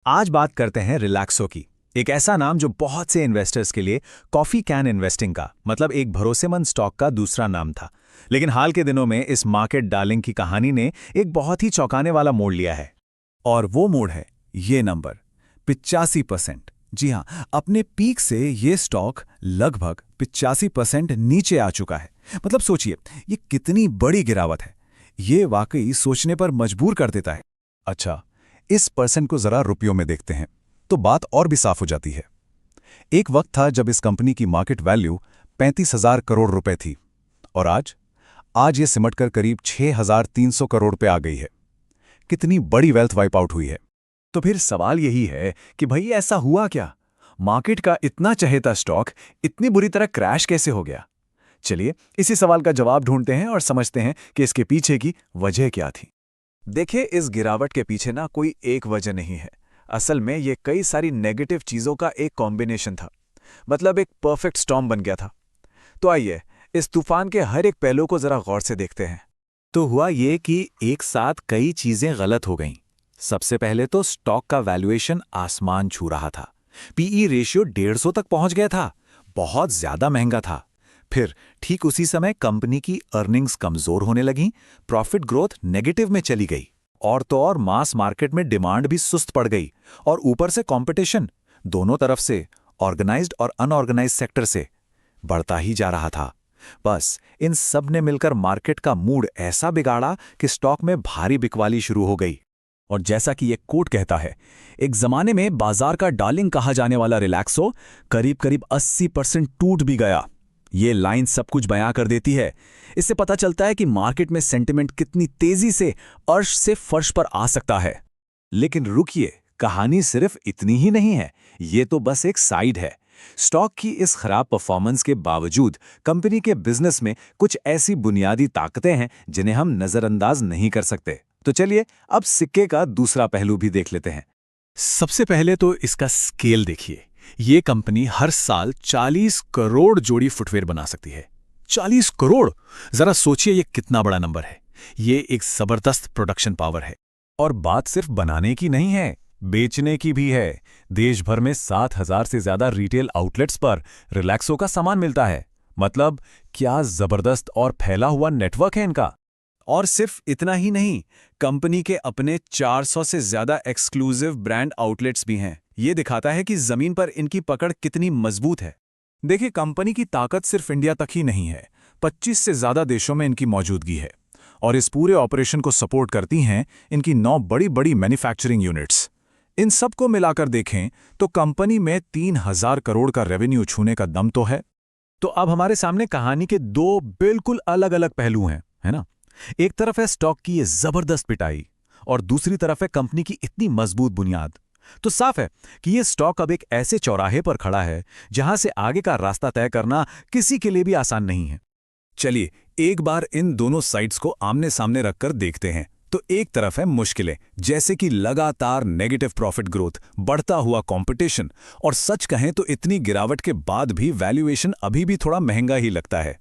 आज बात करते हैं रिलैक्सो की। एक ऐसा नाम जो बहुत से इन्वेस्टर्स के लिए कॉफी कैन इन्वेस्टिंग का मतलब एक भरोसेमंद स्टॉक का दूसरा नाम था। लेकिन हाल के दिनों में इस मार्केट डार्लिंग की कहानी ने एक बहुत ही चौंकाने वाला मोड़ लिया है। और वो मोड़ है ये नंबर 85%। जी हाँ, अपने पीक से ये स्टॉक लगभग 85% नीचे आ चुका है। मतलब सोचिए, ये कितनी बड़ी गिरावट है। ये वाकई सोचने पर मजबूर कर देता है। अच्छा, इस परसेंट को जरा रुपयों में देखते हैं तो बात और भी साफ हो जाती है। एक वक्त था जब इस कंपनी की मार्केट वैल्यू 35,000 करोड़ रुपए थी और आज ये सिमटकर करीब 6,300 करोड़ पे आ गई है। कितनी बड़ी वेल्थ वाइप आउट हुई है। तो फिर सवाल यही है कि भाई ऐसा हुआ क्या? मार्केट का इतना चहेता स्टॉक इतनी बुरी तरह क्रैश कैसे हो गया? चलिए इसी सवाल का जवाब ढूंढते हैं और समझते हैं कि इसके पीछे की वजह क्या थी। देखिए, इस गिरावट के पीछे ना कोई एक वजह नहीं है। असल में ये कई सारी नेगेटिव चीजों का एक कॉम्बिनेशन था। मतलब एक परफेक्ट स्टॉर्म बन गया था। तो आइए इस तूफान के हर एक पहलू को जरा गौर से देखते हैं। तो हुआ ये कि एक साथ कई चीजें गलत हो गईं। सबसे पहले तो स्टॉक का वैल्यूएशन आसमान छू रहा था। पीई रेशियो 150 तक पहुंच गया था। बहुत ज्यादा महंगा था। फिर ठीक उसी समय कंपनी की अर्निंग्स कमजोर होने लगीं, प्रॉफिट ग्रोथ नेगेटिव में चली गई। और तो और मास मार्केट में डिमांड भी सुस्त पड़ गई। और ऊपर से कंपटीशन दोनों तरफ से, ऑर्गेनाइज्ड और अनऑर्गेनाइज्ड सेक्टर से, बढ़ता ही जा रहा था। बस इन सब ने मिलकर मार्केट का मूड ऐसा बिगाड़ा कि स्टॉक में भारी बिकवाली शुरू हो गई। और जैसा कि ये कोट कहता है, एक जमाने में बाजार का डार्लिंग कहा जाने वाला रिलैक्सो करीब करीब 80% टूट भी गया। ये लाइन सब कुछ बयां कर देती है। इससे पता चलता है कि मार्केट में सेंटिमेंट कितनी तेजी से अर्श से फर्श पर आ सकता है। लेकिन रुकिए, कहानी सिर्फ इतनी ही नहीं है। ये तो बस एक साइड है। स्टॉक की इस खराब परफॉर्मेंस के बावजूद कंपनी के बिजनेस में कुछ ऐसी बुनियादी ताकतें हैं जिन्हें हम नजरअंदाज नहीं कर सकते। तो चलिए अब सिक्के का दूसरा पहलू भी देख लेते हैं। सबसे पहले तो इसका स्केल देखिए। ये कंपनी हर साल 40 करोड़ जोड़ी फुटवेयर बना सकती है। 40 करोड़! जरा सोचिए ये कितना बड़ा नंबर है। ये एक जबरदस्त प्रोडक्शन पावर है। और बात सिर्फ बनाने की नहीं है, बेचने की भी है। देश भर में 7,000 से ज्यादा रिटेल आउटलेट्स पर रिलैक्सो का सामान मिलता है। मतलब क्या जबरदस्त और फैला हुआ नेटवर्क है इनका। और सिर्फ इतना ही नहीं, कंपनी के अपने 400 से ज्यादा एक्सक्लूसिव ब्रांड आउटलेट्स भी हैं। ये दिखाता है कि जमीन पर इनकी पकड़ कितनी मजबूत है। देखिए, कंपनी की ताकत सिर्फ इंडिया तक ही नहीं है। 25 से ज्यादा देशों में इनकी मौजूदगी है। और इस पूरे ऑपरेशन को सपोर्ट करती हैं इनकी 9 बड़ी बड़ी मैन्युफैक्चरिंग यूनिट्स। इन सब को मिलाकर देखें तो कंपनी में 3,000 करोड़ का रेवेन्यू छूने का दम तो है। तो अब हमारे सामने कहानी के दो बिल्कुल अलग अलग पहलू हैं, है ना? एक तरफ है स्टॉक की ये जबरदस्त पिटाई और दूसरी तरफ है कंपनी की इतनी मजबूत बुनियाद। तो साफ है कि ये स्टॉक अब एक ऐसे चौराहे पर खड़ा है जहां से आगे का रास्ता तय करना किसी के लिए भी आसान नहीं है। चलिए एक बार इन दोनों साइड्स को आमने सामने रखकर देखते हैं। तो एक तरफ है मुश्किलें, जैसे कि लगातार नेगेटिव प्रॉफिट ग्रोथ, बढ़ता हुआ कंपटीशन और सच कहें तो इतनी गिरावट के बाद भी वैल्यूएशन अभी भी थोड़ा महंगा ही लगता है।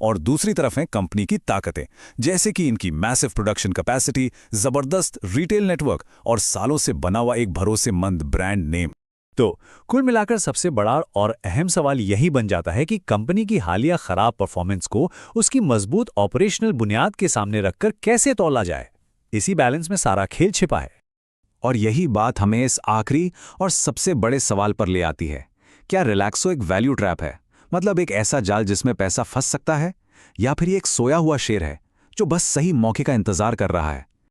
और दूसरी तरफ है कंपनी की ताकतें, जैसे कि इनकी मैसिव प्रोडक्शन कैपेसिटी, जबरदस्त रिटेल नेटवर्क और सालों से बना हुआ एक भरोसेमंद ब्रांड नेम। तो कुल मिलाकर सबसे बड़ा और अहम सवाल यही बन जाता है कि कंपनी की हालिया खराब परफॉर्मेंस को उसकी मजबूत ऑपरेशनल बुनियाद के सामने रखकर कैसे तौला जाए। इसी बैलेंस में सारा खेल छिपा है। और यही बात हमें इस आखिरी और सबसे बड़े सवाल पर ले आती है। क्या रिलैक्सो एक वैल्यू ट्रैप है? मतलब एक ऐसा जाल जिसमें पैसा फंस सकता है? या फिर ये एक सोया हुआ शेर है जो बस सही मौके का इंतजार कर रहा है?